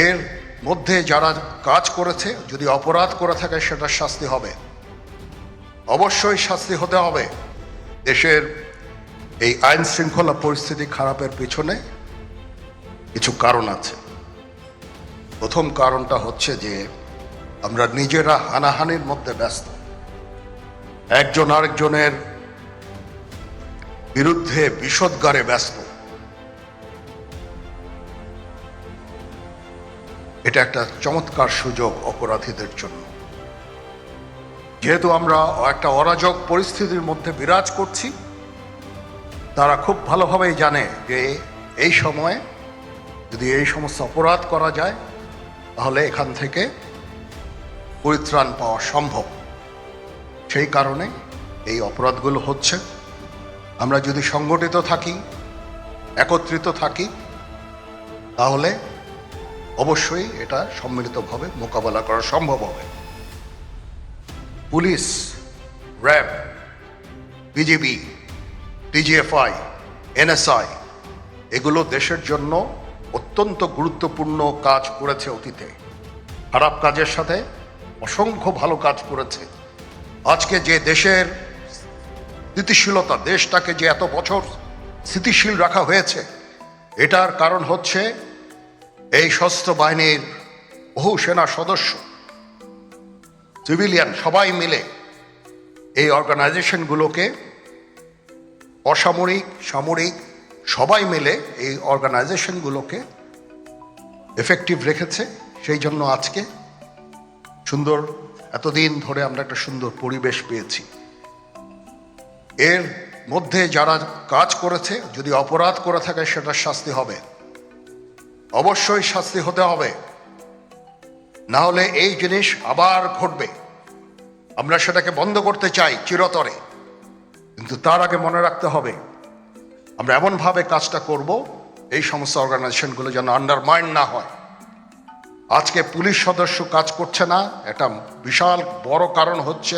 এর মধ্যে যারা কাজ করেছে, যদি অপরাধ করে থাকে সেটার শাস্তি হবে, অবশ্যই শাস্তি হতে হবে। দেশের এই আইন শৃঙ্খলা পরিস্থিতি খারাপের পিছনে কিছু কারণ আছে। প্রথম কারণটা হচ্ছে যে আমরা নিজেরা হানাহানির মধ্যে ব্যস্ত, একজন আরেকজনের বিরুদ্ধে বিষোদ্গারে ব্যস্ত। এটা একটা চমৎকার সুযোগ অপরাধীদের জন্য। যেহেতু আমরা একটা অরাজক পরিস্থিতির মধ্যে বিরাজ করছি, তারা খুব ভালোভাবেই জানে যে এই সময়ে যদি এই সমস্ত অপরাধ করা যায় তাহলে এখান থেকে পরিত্রাণ পাওয়া সম্ভব। সেই কারণে এই অপরাধগুলো হচ্ছে। আমরা যদি সংগঠিত থাকি, একত্রিত থাকি, তাহলে অবশ্যই এটা সম্মিলিতভাবে মোকাবেলা করা সম্ভব হবে। Police, RAB, BGB, DGFI, NSI এগুলো দেশের জন্য অত্যন্ত গুরুত্বপূর্ণ কাজ করেছে অতীতে। খারাপ কাজের সাথে অসংখ্য ভালো কাজ করেছে। আজকে যে দেশের স্থিতিশীলতা, দেশটাকে যে এত বছর স্থিতিশীল রাখা হয়েছে, এটার কারণ হচ্ছে এই সশস্ত্র বাহিনীর বহু সেনা সদস্য, সিভিলিয়ান সবাই মিলে এই অর্গানাইজেশনগুলোকে, অসামরিক, সামরিক সবাই মিলে এই অর্গানাইজেশনগুলোকে এফেক্টিভ রেখেছে। সেই জন্য আজকে সুন্দর, এতদিন ধরে আমরা একটা সুন্দর পরিবেশ পেয়েছি। এর মধ্যে যারা কাজ করেছে, যদি অপরাধ করে থাকে সেটার শাস্তি হবে, অবশ্যই শাস্তি হতে হবে। না হলে এই জিনিস আবার ঘটবে। আমরা সেটাকে বন্ধ করতে চাই চিরতরে, কিন্তু তার আগে মনে রাখতে হবে আমরা এমনভাবে কাজটা করব এই সমস্ত অর্গানাইজেশনগুলো যেন আন্ডারমাইন না হয়। আজকে পুলিশ সদস্য কাজ করছে না, একটা বিশাল বড় কারণ হচ্ছে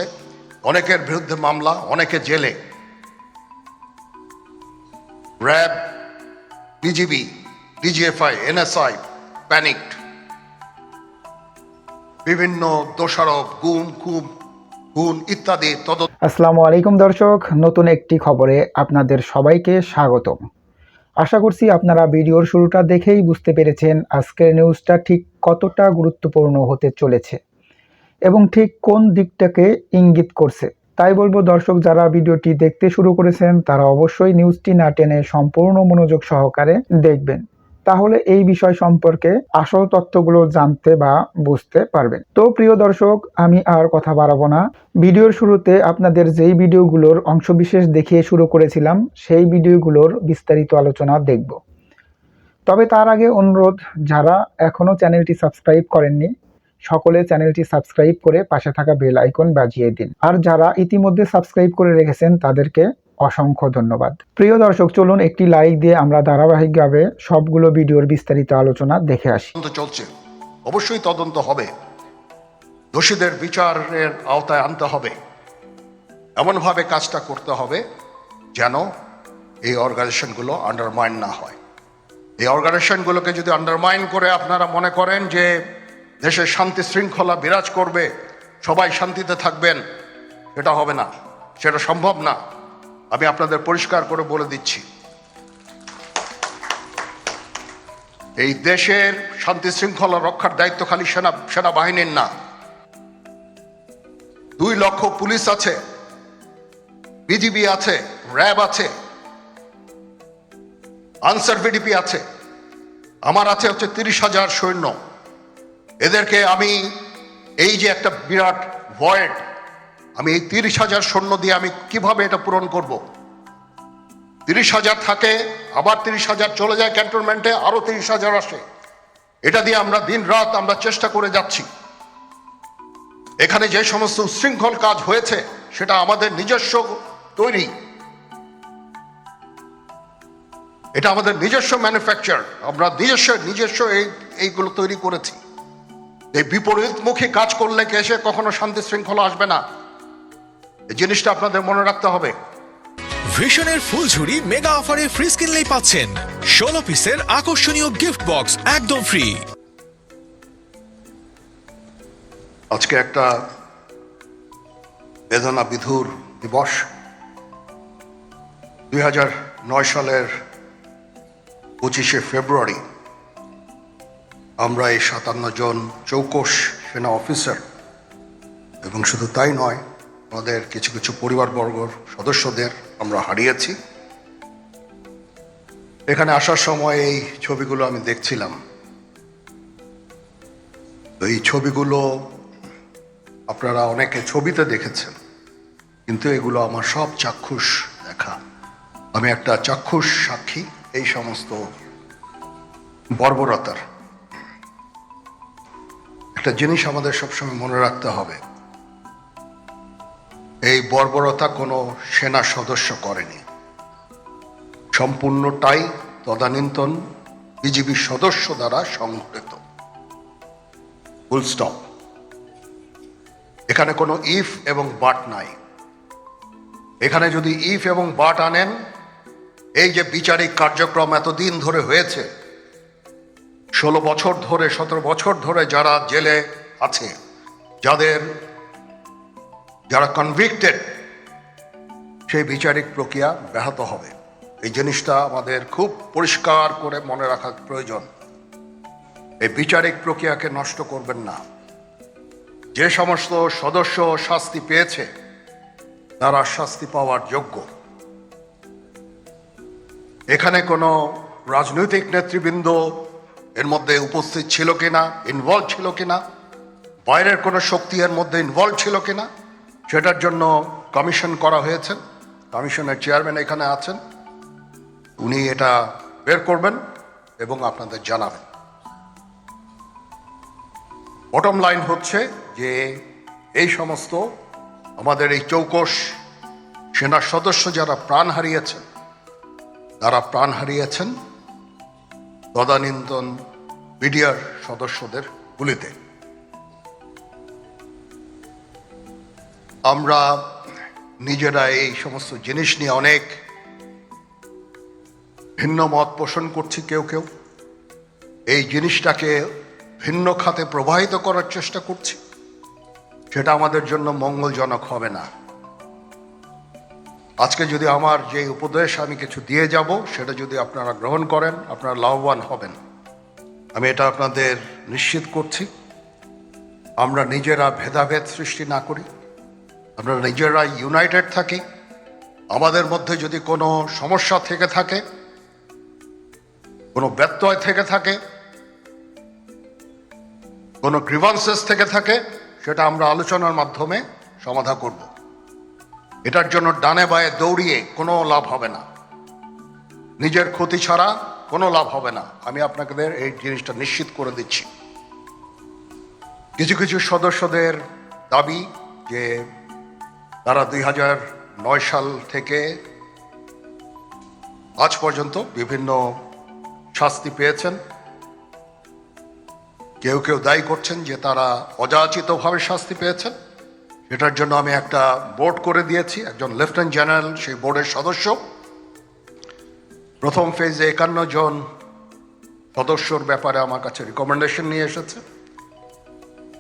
অনেকের বিরুদ্ধে মামলা, অনেকে জেলে। RAB, BGB, DGFI, NSI panicked. বিভিন্ন দোষারোপ, গুম, খুন ইত্যাদি তদন্ত। আসসালামু আলাইকুম দর্শক, নতুন একটি খবরে আপনাদের সবাইকে স্বাগতম। আশা করছি আপনারা ভিডিওর শুরুটা দেখেই বুঝতে পেরেছেন আজকের নিউজটা ঠিক কতটা গুরুত্বপূর্ণ হতে চলেছে এবং ঠিক কোন দিকটাকে ইঙ্গিত করছে। তাই বলবো দর্শক, যারা ভিডিওটি দেখতে শুরু করেছেন তারা অবশ্যই নিউজটি না টেনে সম্পূর্ণ মনোযোগ সহকারে দেখবেন, তাহলে এই বিষয় সম্পর্কে আসল তথ্যগুলো জানতে বা বুঝতে পারবেন। তো প্রিয় দর্শক, আমি আর কথা বাড়াবো না। ভিডিওর শুরুতে আপনাদের যেই ভিডিওগুলোর অংশবিশেষ দেখিয়ে শুরু করেছিলাম সেই ভিডিওগুলোর বিস্তারিত আলোচনা দেখব। তবে তার আগে অনুরোধ, যারা এখনো চ্যানেলটি সাবস্ক্রাইব করেননি সকলে চ্যানেলটি সাবস্ক্রাইব করে পাশে থাকা বেল আইকন বাজিয়ে দিন। আর যারা ইতিমধ্যে সাবস্ক্রাইব করে রেখেছেন তাদেরকে অসংখ্য ধন্যবাদ। প্রিয় দর্শক, চলুন একটি লাইক দিয়ে আমরা ধারাবাহিকভাবে সবগুলো ভিডিওর বিস্তারিত আলোচনা দেখে আসি। চলছে, অবশ্যই তদন্ত হবে, দোষীদের বিচারের আওতায় আনতে হবে। এমনভাবে কাজটা করতে হবে যেন এই অর্গানাইজেশনগুলো আন্ডারমাইন না হয়। এই অর্গানাইজেশনগুলোকে যদি আন্ডারমাইন করে আপনারা মনে করেন যে দেশে শান্তি শৃঙ্খলা বিরাজ করবে, সবাই শান্তিতে থাকবেন, সেটা হবে না, সেটা সম্ভব না। আমি আপনাদের পরিষ্কার করে বলে দিচ্ছি, এই দেশের শান্তি শৃঙ্খলা রক্ষার দায়িত্ব খালি সেনাবাহিনীর না। 2 লক্ষ পুলিশ আছে, বিজিবি আছে, র্যাব আছে, আনসার ভিডিপি আছে, আমার আছে হচ্ছে 30,000 সৈন্য। এদেরকে আমি এই যে একটা বিরাট ভয়েড, আমি এই 30,000 সৈন্য দিয়ে আমি কিভাবে এটা পূরণ করব? 30,000 থাকে, আবার 30,000 চলে যায় ক্যান্টনমেন্টে, আরো 30,000 আসে। এটা দিয়ে আমরা দিন রাত আমরা চেষ্টা করে যাচ্ছি। এখানে যে সমস্ত উচ্ছৃঙ্খল কাজ হয়েছে সেটা আমাদের নিজস্ব তৈরি, এটা আমাদের নিজস্ব ম্যানুফ্যাকচার, আমরা নিজস্ব এইগুলো তৈরি করেছি। এই বিপরীতমুখী কাজ করলে এসে কখনো শান্তি শৃঙ্খলা আসবে না, এই জিনিসটা আপনাদের মনে রাখতে হবে। ভিশনের ফুলঝুরি মেগা অফারে ফ্রি কিনলেই পাচ্ছেন 16 পিসের আকর্ষণীয় গিফট বক্স একদম ফ্রি। আজকে একটা বেদনা বিধুর দিবস। 2009 সালের 25শে ফেব্রুয়ারি আমরা এই 57 জন চৌকস সেনা অফিসার এবং শুধু তাই নয়, আমাদের কিছু কিছু পরিবারবর্গর সদস্যদের আমরা হারিয়েছি। এখানে আসার সময় এই ছবিগুলো আমি দেখছিলাম। তো এই ছবিগুলো আপনারা অনেকে ছবিতে দেখেছেন, কিন্তু এগুলো আমার সব চাক্ষুষ দেখা। আমি একটা চাক্ষুষ সাক্ষী এই সমস্ত বর্বরতার। একটা জিনিস আমাদের সবসময় মনে রাখতে হবে, এই বর্বরতা কোনো সেনা সদস্য করেনি, সম্পূর্ণটাই তদানীন্তন বিজিবি সদস্য দ্বারা সংঘটিত। Full stop. এখানে কোনো ইফ এবং বাট নাই। এখানে যদি ইফ এবং বাট আনেন, এই যে বিচারিক কার্যক্রম এতদিন ধরে হয়েছে, 16 বছর ধরে 17 বছর ধরে যারা জেলে আছে, যারা কনভিক্টেড, সেই বিচারিক প্রক্রিয়া ব্যাহত হবে। এই জিনিসটা আমাদের খুব পরিষ্কার করে মনে রাখা প্রয়োজন। এই বিচারিক প্রক্রিয়াকে নষ্ট করবেন না। যে সমস্ত সদস্য শাস্তি পেয়েছে তারা শাস্তি পাওয়ার যোগ্য। এখানে কোনো রাজনৈতিক নেতৃবৃন্দ এর মধ্যে উপস্থিত ছিল কিনা, ইনভলভ ছিল কিনা, বাইরের কোনো শক্তি এর মধ্যে ইনভলভ ছিল কিনা, সেটার জন্য কমিশন করা হয়েছে। কমিশনের চেয়ারম্যান এখানে আছেন, উনি এটা বের করবেন এবং আপনাদের জানাবেন। বটম লাইন হচ্ছে যে এই সমস্ত আমাদের এই চৌকস সেনা সদস্য যারা প্রাণ হারিয়েছেন, তারা প্রাণ হারিয়েছেন তদানীন্তন বিডিআর সদস্যদের গুলিতে। আমরা নিজেরা এই সমস্ত জিনিস নিয়ে অনেক ভিন্ন মত পোষণ করছি। কেউ কেউ এই জিনিসটাকে ভিন্ন খাতে প্রবাহিত করার চেষ্টা করছি। সেটা আমাদের জন্য মঙ্গলজনক হবে না। আজকে যদি আমার যে উপদেশ আমি কিছু দিয়ে যাব, সেটা যদি আপনারা গ্রহণ করেন, আপনারা লাভবান হবেন, আমি এটা আপনাদের নিশ্চিত করছি। আমরা নিজেরা ভেদাভেদ সৃষ্টি না করি, আমরা নিজেরা ইউনাইটেড থাকি। আমাদের মধ্যে যদি কোনো সমস্যা থেকে থাকে, কোনো ব্যত্যয় থেকে থাকে, কোনো গ্রিভান্সেস থেকে থাকে, সেটা আমরা আলোচনার মাধ্যমে সমাধান করব। এটার জন্য ডানে বায়ে দৌড়িয়ে কোনো লাভ হবে না, নিজের ক্ষতি ছাড়া কোনো লাভ হবে না। আমি আপনাদের এই জিনিসটা নিশ্চিত করে দিচ্ছি। কিছু কিছু সদস্যদের দাবি যে তারা 2009 সাল থেকে আজ পর্যন্ত বিভিন্ন শাস্তি পেয়েছেন। কেউ কেউ দায়ী করছেন যে তারা অযাচিতভাবে শাস্তি পেয়েছেন। এটার জন্য আমি একটা বোর্ড করে দিয়েছি, একজন লেফটেন্যান্ট জেনারেল সেই বোর্ডের সদস্য। প্রথম ফেজে 51 জন সদস্যর ব্যাপারে আমার কাছে রিকমেন্ডেশন নিয়ে এসেছে।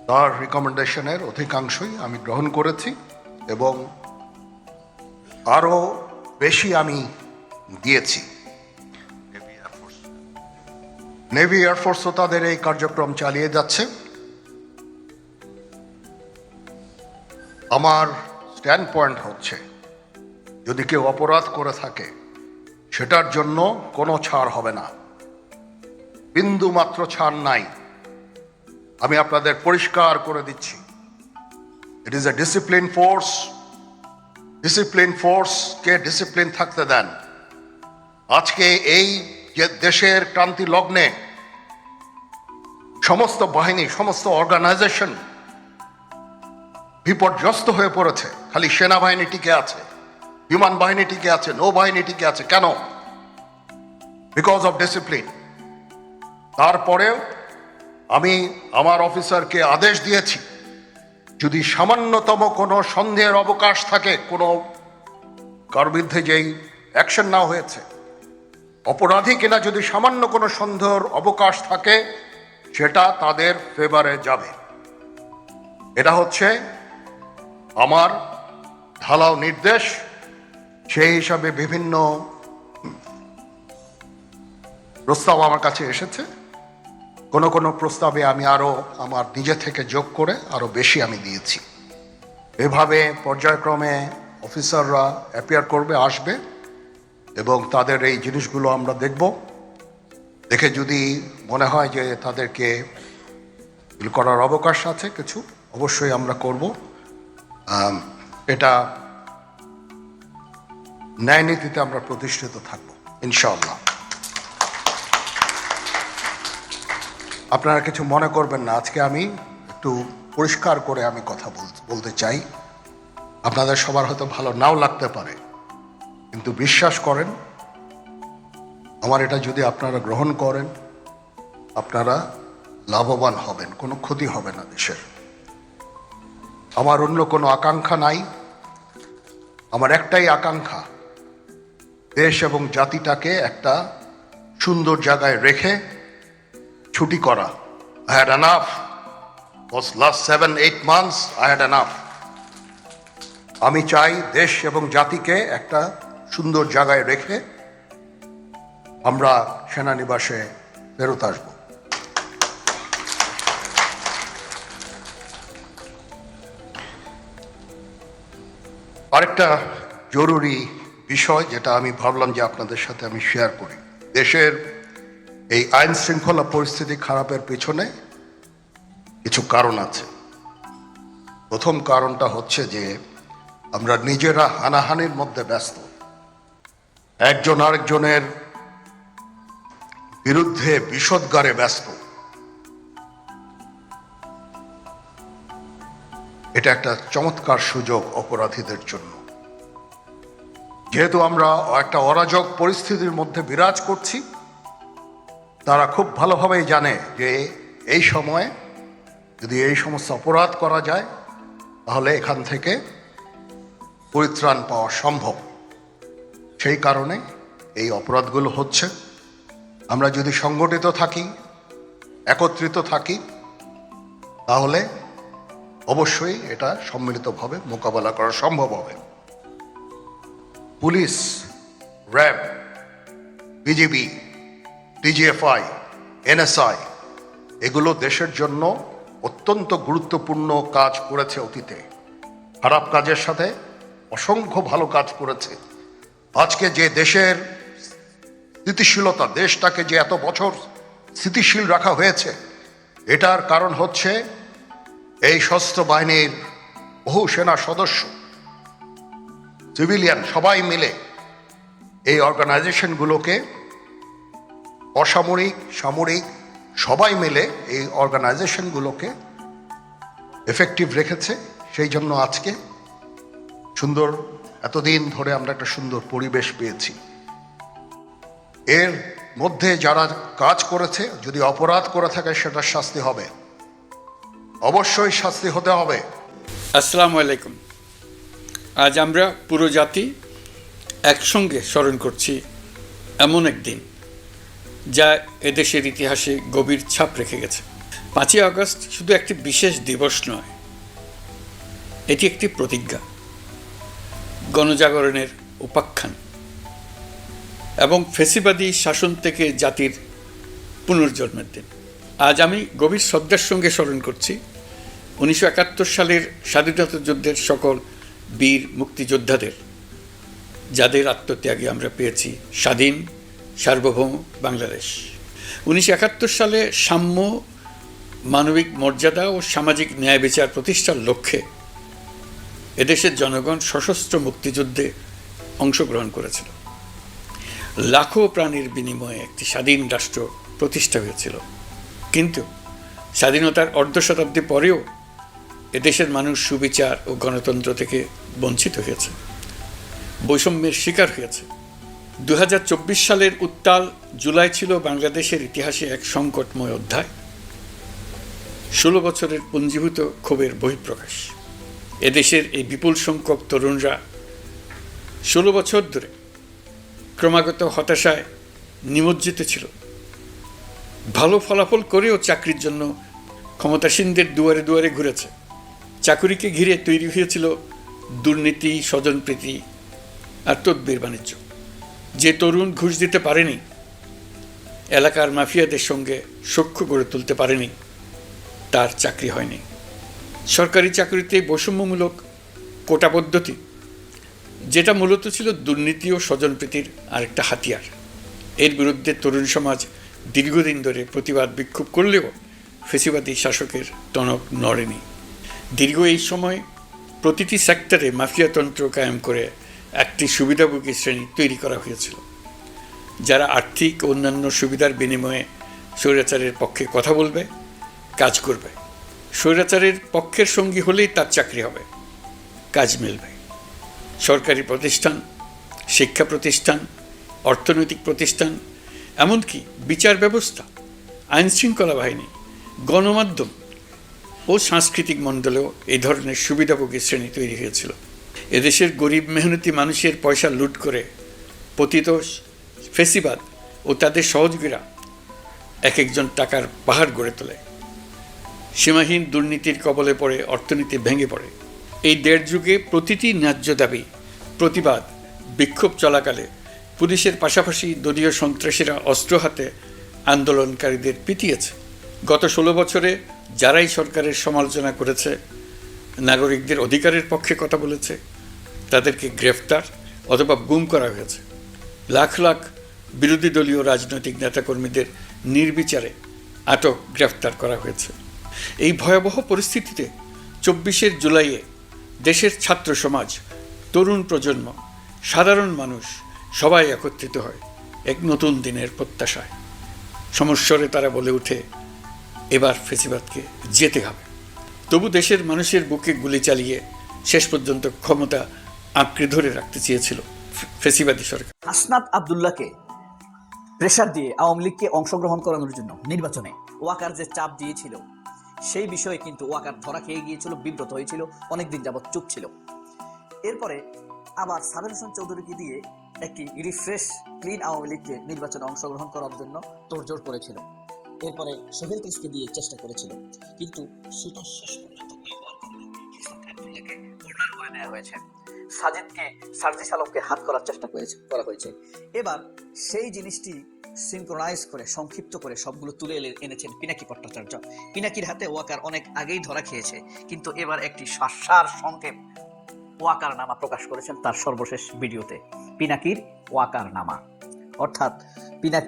তার রিকমেন্ডেশনের অধিকাংশই আমি গ্রহণ করেছি এবং আরও বেশি আমি দিয়েছি। নেভি এয়ারফোর্সও তাদের এই কার্যক্রম চালিয়ে যাচ্ছে। আমার স্ট্যান্ড পয়েন্ট হচ্ছে, যদি কেউ অপরাধ করে থাকে সেটার জন্য কোনো ছাড় হবে না, বিন্দু মাত্র ছাড় নাই। আমি আপনাদের পরিষ্কার করে দিচ্ছি, it is a discipline force. Discipline ফোর্সকে ডিসিপ্লিন থাকতে দেন। আজকে এই যে দেশের ক্রান্তি লগ্নে সমস্ত বাহিনী, সমস্ত অর্গানাইজেশন বিপর্যস্ত হয়ে পড়েছে। খালি সেনাবাহিনী টিকে আছে, বিমান বাহিনী টিকে আছে, নৌবাহিনী টিকে আছে। কেন? Because of discipline. তারপরেও আমি আমার অফিসারকে আদেশ দিয়েছি, যদি সামান্যতম কোনো সন্দেহের অবকাশ থাকে, কোনো কার বিরুদ্ধে যেই অ্যাকশন নেওয়া হয়েছে, অপরাধী কিনা যদি সামান্য কোনো সন্দেহের অবকাশ থাকে, সেটা তাদের ফেভারে যাবে। এটা হচ্ছে আমার ঢালাও নির্দেশ। সেই হিসাবে বিভিন্ন প্রস্তাব আমার কাছে এসেছে। কোনো প্রস্তাবে আমি আরো আমার নিজে থেকে যোগ করে আরো বেশি আমি দিয়েছি। এভাবে পর্যায়ক্রমে অফিসাররা অ্যাপিয়ার করবে, আসবে, এবং তাদের এই জিনিসগুলো আমরা দেখব। দেখে যদি মনে হয় যে তাদেরকে ডিল করার অবকাশ আছে কিছু, অবশ্যই আমরা করব। এটা ন্যায় নীতিতে আমরা প্রতিষ্ঠিত থাকব ইনশাআল্লাহ। আপনারা কিছু মনে করবেন না, আজকে আমি একটু পরিষ্কার করে আমি কথা বলতে চাই। আপনাদের সবার হয়তো ভালো নাও লাগতে পারে, কিন্তু বিশ্বাস করেন, আমার এটা যদি আপনারা গ্রহণ করেন, আপনারা লাভবান হবেন, কোনো ক্ষতি হবে না দেশের। আমার অন্য কোনো আকাঙ্ক্ষা নাই। আমার একটাই আকাঙ্ক্ষা, দেশ এবং জাতিটাকে একটা সুন্দর জায়গায় রেখে ছুটি করা। I had enough. Was last 7-8 months I had enough. আমি চাই দেশ এবং জাতিকে একটা সুন্দর জায়গায় রেখে আমরা সেনানিবাসে ফেরত আসব। আরেকটা জরুরি বিষয় যেটা আমি ভাবলাম যে আপনাদের সাথে আমি শেয়ার করি। দেশের এই আইন শৃঙ্খলা পরিস্থিতি খারাপের পেছনে কিছু কারণ আছে। প্রথম কারণটা হচ্ছে যে আমরা নিজেরা হানাহানির মধ্যে ব্যস্ত, একজন আরেকজনের বিরুদ্ধে বিষোদ্গারে ব্যস্ত। এটা একটা চমৎকার সুযোগ অপরাধীদের জন্য। যেহেতু আমরা একটা অরাজক পরিস্থিতির মধ্যে বিরাজ করছি, তারা খুব ভালোভাবেই জানে যে এই সময়ে যদি এই সমস্ত অপরাধ করা যায় তাহলে এখান থেকে পরিত্রাণ পাওয়া সম্ভব। সেই কারণে এই অপরাধগুলো হচ্ছে। আমরা যদি সংগঠিত থাকি, একত্রিত থাকি, তাহলে অবশ্যই এটা সম্মিলিতভাবে মোকাবেলা করা সম্ভব হবে। Police, RAB, BGB, DGFI, NSI এগুলো দেশের জন্য অত্যন্ত গুরুত্বপূর্ণ কাজ করেছে অতীতে। খারাপ কাজের সাথে অসংখ্য ভালো কাজ করেছে। আজকে যে দেশের স্থিতিশীলতা, দেশটাকে যে এত বছর স্থিতিশীল রাখা হয়েছে, এটার কারণ হচ্ছে এই সশস্ত্র বাহিনীর বহু সেনা সদস্য, সিভিলিয়ান সবাই মিলে এই অর্গানাইজেশনগুলোকে, অসামরিক, সামরিক সবাই মিলে এই অর্গানাইজেশনগুলোকে এফেক্টিভ রেখেছে। সেই জন্য আজকে সুন্দর, এতদিন ধরে আমরা একটা সুন্দর পরিবেশ পেয়েছি। এর মধ্যে যারা কাজ করেছে, যদি অপরাধ করে থাকে সেটার শাস্তি হবে, অবশ্যই শাস্তি হতে হবে। আসসালামু আলাইকুম। আজ আমরা পুরো জাতি একসঙ্গে স্মরণ করছি এমন একদিন যা এদেশের ইতিহাসে গভীর ছাপ রেখে গেছে। 5ই আগস্ট শুধু একটি বিশেষ দিবস নয়, এটি একটি প্রতিজ্ঞা, গণজাগরণের উপাখ্যান এবং ফ্যাসিবাদী শাসন থেকে জাতির পুনর্জন্মের দিন। আজ আমি গভীর শ্রদ্ধার সঙ্গে স্মরণ করছি 1971 সালের স্বাধীনতা যুদ্ধের সকল বীর মুক্তিযোদ্ধাদের, যাদের আত্মত্যাগে আমরা পেয়েছি স্বাধীন সার্বভৌম বাংলাদেশ। 1971 সালে সাম্য, মানবিক মর্যাদা ও সামাজিক ন্যায় বিচার প্রতিষ্ঠার লক্ষ্যে এদেশের জনগণ সশস্ত্র মুক্তিযুদ্ধে অংশগ্রহণ করেছিল। লাখো প্রাণীর বিনিময়ে একটি স্বাধীন রাষ্ট্র প্রতিষ্ঠা হয়েছিল। কিন্তু স্বাধীনতার অর্ধ শতাব্দী পরেও এদেশের মানুষ সুবিচার ও গণতন্ত্র থেকে বঞ্চিত হয়েছে, বৈষম্যের শিকার হয়েছে। 2024 সালের উত্তাল জুলাই ছিল বাংলাদেশের ইতিহাসে এক সংকটময় অধ্যায়। 16 বছরের পুঞ্জীভূত ক্ষোভের বহিঃপ্রকাশ। এদেশের এই বিপুল সংখ্যক তরুণরা 16 বছর ধরে ক্রমাগত হতাশায় নিমজ্জিত ছিল। ভালো ফলাফল করেও চাকরির জন্য ক্ষমতাসীনদের দুয়ারে দুয়ারে ঘুরেছে, চাকুরিকে ঘিরে তৈরি হয়েছিল দুর্নীতি, স্বজনপ্রীতি আর তদবির বাণিজ্য। যে তরুণ ঘুষ দিতে পারেনি, এলাকার মাফিয়াদের সঙ্গে সখ্য গড়ে তুলতে পারেনি, তার চাকরি হয়নি। সরকারি চাকরিতে বৈষম্যমূলক কোটা পদ্ধতি, যেটা মূলত ছিল দুর্নীতি ও স্বজনপ্রীতির আরেকটা হাতিয়ার, এর বিরুদ্ধে তরুণ সমাজ দীর্ঘদিন ধরে প্রতিবাদ বিক্ষোভ করলেও ফেসিবাদী শাসকের টনক নড়েনি। দীর্ঘ এই সময় প্রতিটি সেক্টরে মাফিয়াতন্ত্র কায়েম করে একটি সুবিধাভোগী শ্রেণী তৈরি করা হয়েছিল, যারা আর্থিক ও অন্যান্য সুবিধার বিনিময়ে স্বৈরাচারের পক্ষে কথা বলবে, কাজ করবে। স্বৈরাচারের পক্ষের সঙ্গী হলেই তার চাকরি হবে, কাজ মিলবে। সরকারি প্রতিষ্ঠান, শিক্ষা প্রতিষ্ঠান, অর্থনৈতিক প্রতিষ্ঠান, এমনকি বিচার ব্যবস্থা, আইনশৃঙ্খলা বাহিনী, গণমাধ্যম ও সাংস্কৃতিক মণ্ডলেও এই ধরনের সুবিধাভোগী শ্রেণী তৈরি হয়েছিল। এদেশের গরিব মেহনতি মানুষের পয়সা লুট করে পতিত ফেসিবাদ ও তাদের সহযোগীরা এক একজন টাকার পাহাড় গড়ে তোলে। সীমাহীন দুর্নীতির কবলে পড়ে অর্থনীতি ভেঙে পড়ে। এই দেড় যুগে প্রতিটি ন্যায্য দাবি, প্রতিবাদ, বিক্ষোভ চলাকালে পুলিশের পাশাপাশি দলীয় সন্ত্রাসীরা অস্ত্র হাতে আন্দোলনকারীদের পিটিয়েছে। গত 16 বছরে যারাই সরকারের সমালোচনা করেছে, নাগরিকদের অধিকারের পক্ষে কথা বলেছে, তাদেরকে গ্রেফতার অথবা গুম করা হয়েছে। লাখ লাখ বিরোধী দলীয় রাজনৈতিক নেতাকর্মীদের নির্বিচারে আটক, গ্রেফতার করা হয়েছে। এই ভয়াবহ পরিস্থিতিতে 24 জুলাইয়ে দেশের ছাত্র সমাজ, তরুণ প্রজন্ম, সাধারণ মানুষ সবাই একত্রিত হয় এক নতুন দিনের প্রত্যাশায়। সমস্বরে তারা বলে ওঠে, এবার ফেসিবাদকে যেতে হবে। তবু দেশের মানুষের বুকে গুলি চালিয়ে শেষ পর্যন্ত ক্ষমতা আঁকড়ে ধরে রাখতে চেয়েছিল ফেসিবাদী সরকার। হাসনাত আব্দুল্লাহকে প্রেসার দিয়ে আওয়ামী লীগকে অংশগ্রহণ করানোর জন্য নির্বাচনে ওয়াকার যে চাপ দিয়েছিল, সেই বিষয়ে কিন্তু ওয়াকার ধরা খেয়ে গিয়েছিল, বিব্রত হয়েছিল, অনেকদিন যাবৎ চুপ ছিল। এরপরে আবার সাবের হোসেন চৌধুরীকে দিয়ে একটি রিফ্রেশ ক্লিন আওয়ামী লীগকে নির্বাচনে অংশগ্রহণ করার জন্য তোড়জোড় করেছিল। এরপরে সোহেল কৃষকে দিয়ে চেষ্টা করেছিল, কিন্তু সেটা শেষ পর্যন্ত কর্নার করে নেওয়া হয়েছে। সাজিদকে, সার্জিস আলমকে হাত করার চেষ্টা করা হয়েছে। এবার সেই জিনিসটি সিনক্রোনাইজ করে, সংক্ষিপ্ত করে সবগুলো তুলে এনেছেন পিনাকি ভট্টাচার্য। পিনাকির হাতে ওয়াকার অনেক আগেই ধরা খেয়েছে, কিন্তু এবার একটি সার সংক্ষেপ ওয়াকার নামা প্রকাশ করেছেন তার সর্বশেষ ভিডিওতে। পিনাকির ওয়াকার নামা, অর্থাৎ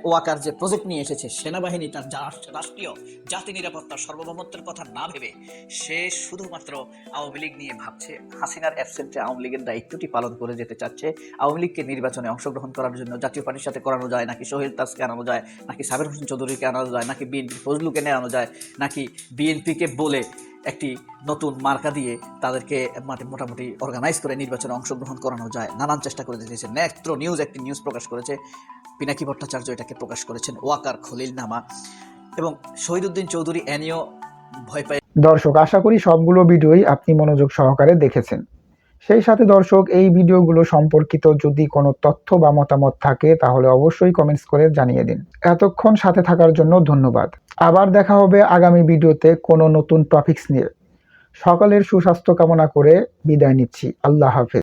ওয়াকার যে প্রজেক্ট নিয়ে এসেছে, সেনাবাহিনী তার রাষ্ট্রীয় জাতি নিরাপত্তার সার্বভৌমত্বের কথা না ভেবে সে শুধুমাত্র আওয়ামী লীগ নিয়ে ভাবছে। হাসিনার অ্যাবসেন্টে আওয়ামী লীগের দায়িত্বটি পালন করে যেতে চাচ্ছে। আওয়ামী লীগকে নির্বাচনে অংশগ্রহণ করার জন্য জাতীয় পার্টির সাথে করানো যায়, নাকি সোহেল তাজকে আনানো যায়, নাকি সাবের হোসেন চৌধুরীকে আনানো যায়, নাকি বিএনপি ফজলুকে আনানো যায়, নাকি বিএনপিকে বলে একটি নতুন মার্কা দিয়ে তাদেরকে মোটামুটি অর্গানাইজ করে নির্বাচনে অংশগ্রহণ করানো যায়। নানান চেষ্টা করে দিয়েছে। নেত্র নিউজ একটি নিউজ প্রকাশ করেছে, পিনাকি ভট্টাচার্য এটাকে প্রকাশ করেছেন ওয়াকার খলিল নামা, এবং শহীদুদ্দিন চৌধুরী এনিও ভয় পায়। দর্শক, আশা করি সবগুলো ভিডিওই আপনি মনোযোগ সহকারে দেখেছেন। সেই সাথে দর্শক, এই ভিডিওগুলো সম্পর্কিত যদি কোনো তথ্য বা মতামত থাকে তাহলে অবশ্যই কমেন্টস করে জানিয়ে দিন। এতক্ষণ সাথে থাকার জন্য ধন্যবাদ। আবার দেখা হবে আগামী ভিডিওতে কোনো নতুন টপিকস নিয়ে। সকলের সুস্বাস্থ্য কামনা করে বিদায় নিচ্ছি। আল্লাহ হাফেজ।